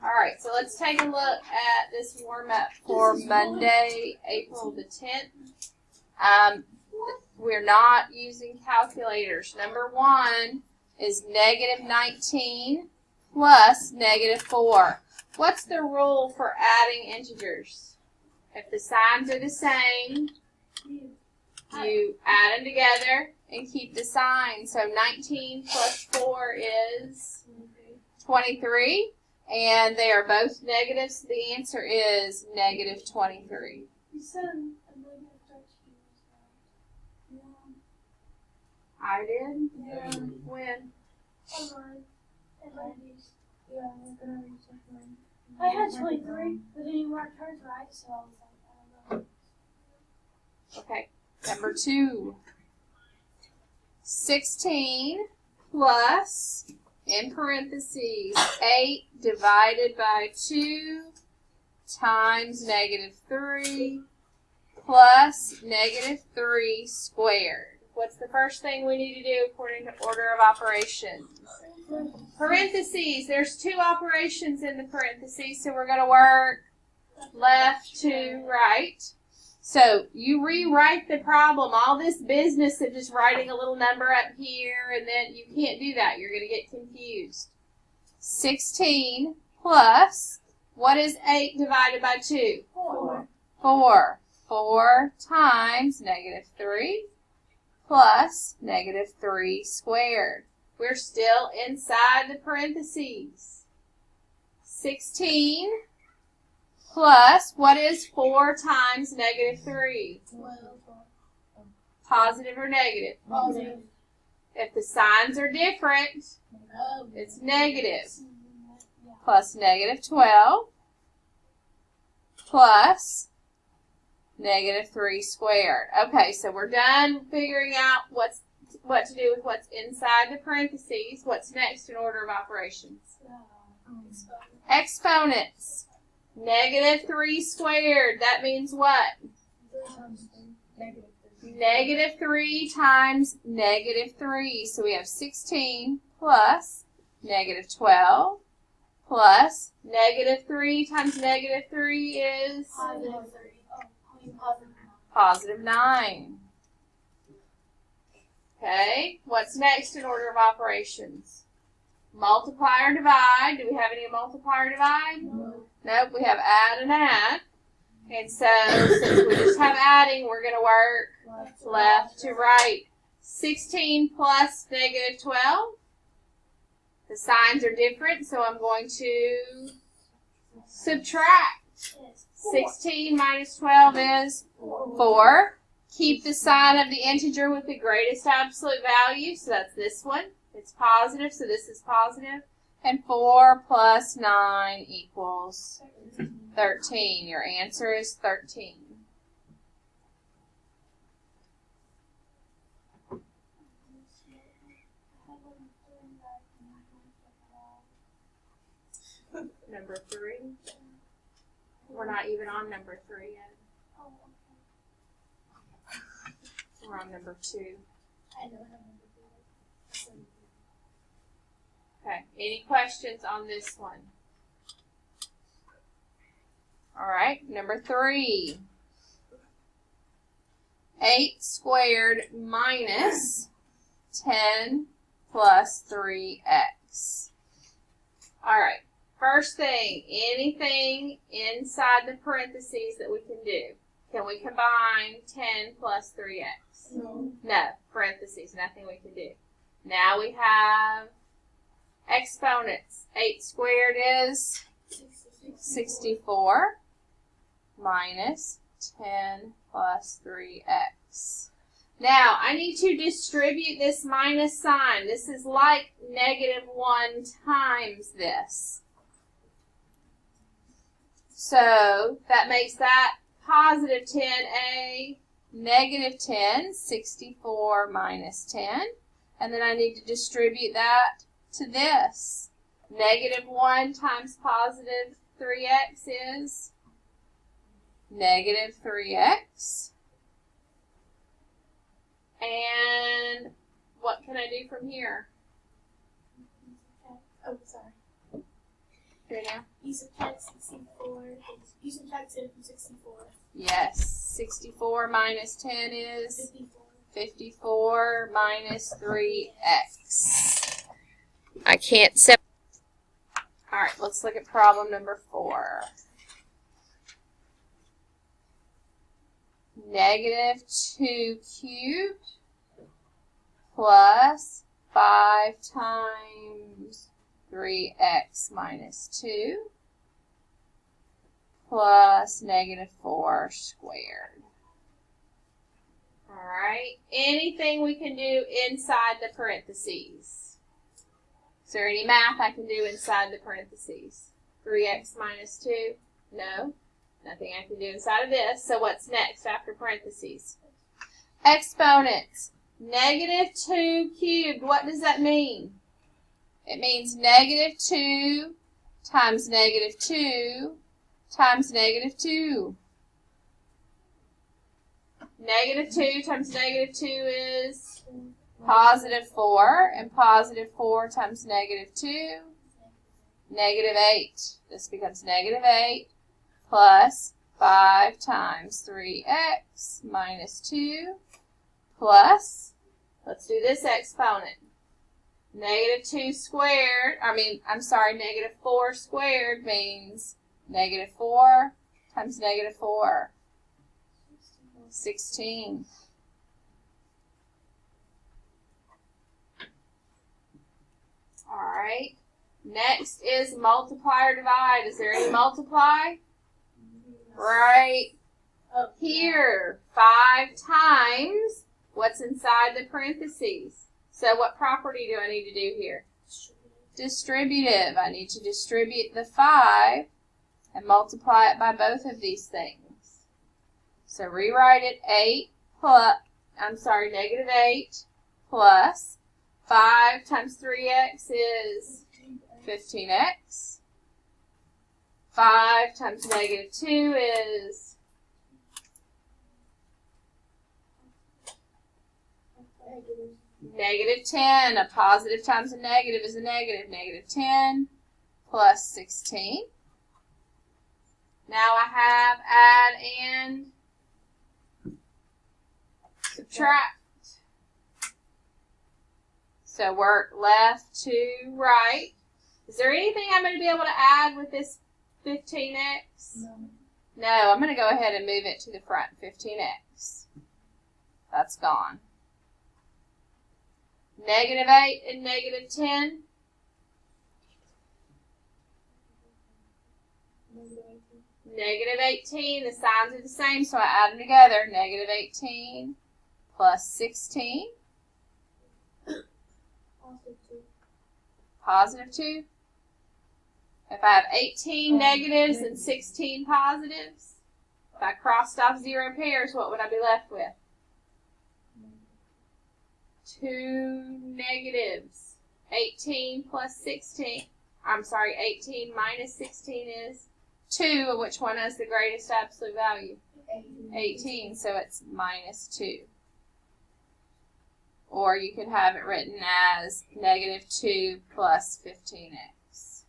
All right, so let's take a look at this warm-up for Monday, April the 10th. We're not using calculators. Number 1 is negative 19 plus negative 4. What's the rule for adding integers? If the signs are the same, you add them together and keep the sign. So 19 plus 4 is 23. And they are both negative, so the answer is negative 23. You said a negative 13. I did? Yeah. When? I had 23, but then you marked hers right, so I was like, I don't know. Okay. Number 2. 16 plus, in parentheses, 8 divided by 2 times negative 3 plus negative 3 squared. What's the first thing we need to do according to order of operations? Parentheses. There's 2 operations in the parentheses, so we're going to work left to right. So you rewrite the problem. All this business of just writing a little number up here, and then you can't do that. You're going to get confused. 16 plus, what is 8 divided by 2? 4. 4. 4 times negative 3 plus negative 3 squared. We're still inside the parentheses. 16 plus, what is 4 times negative 3? 12. Positive or negative? Positive. If the signs are different, it's negative. Plus negative 12 plus negative 3 squared. Okay, so we're done figuring out what to do with what's inside the parentheses. What's next in order of operations? Exponents. Negative 3 squared. That means what? Negative 3 times negative 3. So we have 16 plus negative 12 plus negative 3 times negative 3 is positive 9. Okay, what's next in order of operations? Multiply or divide. Do we have any multiply or divide? Nope, we have add and add. And so, since we just have adding, we're going to work left to right. 16 plus negative 12. The signs are different, so I'm going to subtract. 16 minus 12 is 4. Keep the sign of the integer with the greatest absolute value, so that's this one. It's positive, so this is positive. And 4 plus 9 equals 13. Your answer is 13. Number 3. We're not even on number 3 yet. We're on number 2. Okay, any questions on this one? All right, number 3. 8 squared minus 10 plus 3x. All right, first thing, anything inside the parentheses that we can do. Can we combine 10 plus 3x? No, parentheses, nothing we can do. Now we have exponents. 8 squared is 64 minus 10 plus 3x. Now, I need to distribute this minus sign. This is like negative 1 times this. So, that makes that positive 10a, negative 10, 64 minus 10. And then I need to distribute that to this. Negative 1 times positive 3x is negative 3x. And what can I do from here? Oh, sorry. here now? You subtract 64. You subtract 10 from 64. Yes. 64 minus 10 is 54. 54 minus 3x. I can't separate. All right, let's look at problem number 4. Negative 2 cubed plus 5 times 3x minus 2 plus negative 4 squared. All right, anything we can do inside the parentheses? Is there any math I can do inside the parentheses? 3x minus 2? No. Nothing I can do inside of this. So what's next after parentheses? Exponents. Negative 2 cubed. What does that mean? It means negative 2 times negative 2 times negative 2. Negative 2 times negative 2 is positive 4. And positive 4 times negative 2, negative 8. This becomes negative 8. Plus 5 times 3x minus 2 plus, let's do this exponent. Negative 2 squared, negative 4 squared means negative 4 times negative 4. 16. All right. Next is multiply or divide. Is there any multiply? Right up here, 5 times what's inside the parentheses. So what property do I need to do here? Distributive. I need to distribute the 5 and multiply it by both of these things. So rewrite it negative 8 plus 5 times 3x is 15x. 5 times negative 2 is negative 10. A positive times a negative is a negative. Negative 10 plus 16. Now I have add and subtract. So work left to right. Is there anything I'm going to be able to add with this 15x? No, I'm going to go ahead and move it to the front. 15x. That's gone. Negative 8 and negative 10. Negative 18. The signs are the same, so I add them together. Negative 18 plus 16. Positive 2. If I have 18 negatives and 16 positives, if I crossed off 0 pairs, what would I be left with? 2 negatives. 18 plus 16. 18 minus 16 is 2. Which one has the greatest absolute value? 18. So it's minus 2. Or you could have it written as negative 2 plus 15x.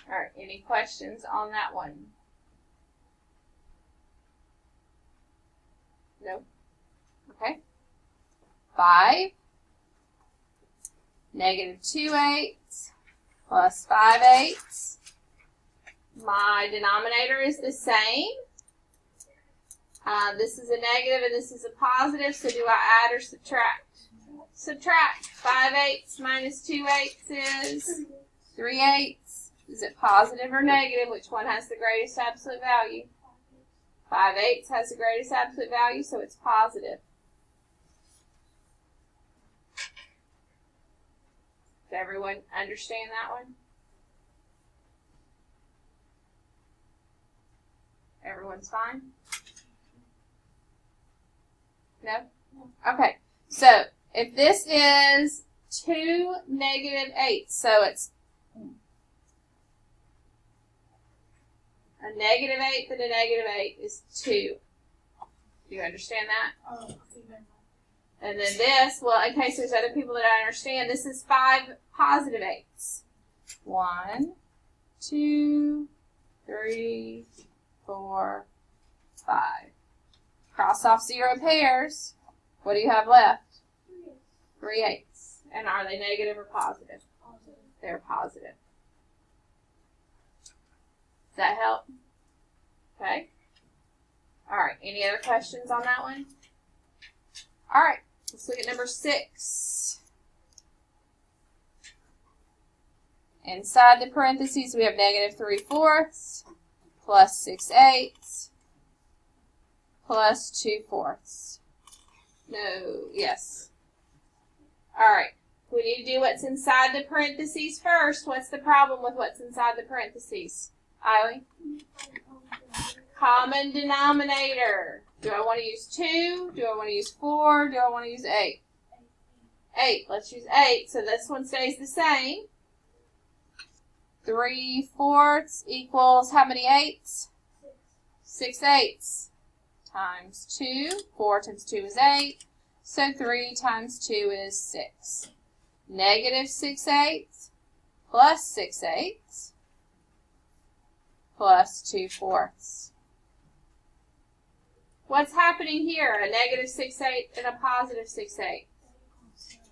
All right, any questions on that one? No? Okay. 5. Negative 2/8 plus 5/8. My denominator is the same. This is a negative and this is a positive, so do I add or subtract? Subtract. 5/8 minus 2/8 is 3/8. Is it positive or negative? Which one has the greatest absolute value? 5/8 has the greatest absolute value, so it's positive. Does everyone understand that one? Everyone's fine? No? Okay. So, if this is 2 negative 8, so it's A negative eighth and a negative eighth is 2. Do you understand that? Oh, okay, never mind. And then this, well, in case there's other people that don't understand, this is 5 positive eighths. 1, 2, 3, 4, 5. Cross off 0 pairs. What do you have left? 3 eighths. And are they negative or positive? Positive. They're positive. Does that help? Okay. All right. Any other questions on that one? All right. Let's look at number 6. Inside the parentheses, we have negative 3/4 plus 6/8 plus 2/4. No, yes. All right. We need to do what's inside the parentheses first. What's the problem with what's inside the parentheses? Eileen? Common denominator. Do I want to use 2? Do I want to use 4? Do I want to use 8? 8. Let's use 8. So this one stays the same. 3/4 equals how many eighths? 6 eighths. Times 2. 4 times 2 is 8. So 3 times 2 is 6. Negative 6 eighths plus 6 eighths plus 2/4. What's happening here? A negative 6/8 and a positive 6/8.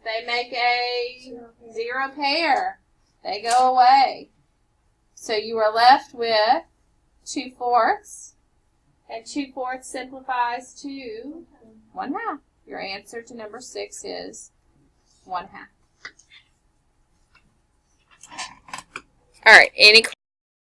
They make a 0 pair. They go away. So you are left with 2/4. And 2/4 simplifies to 1/2. Your answer to number 6 is 1/2. All right, any questions?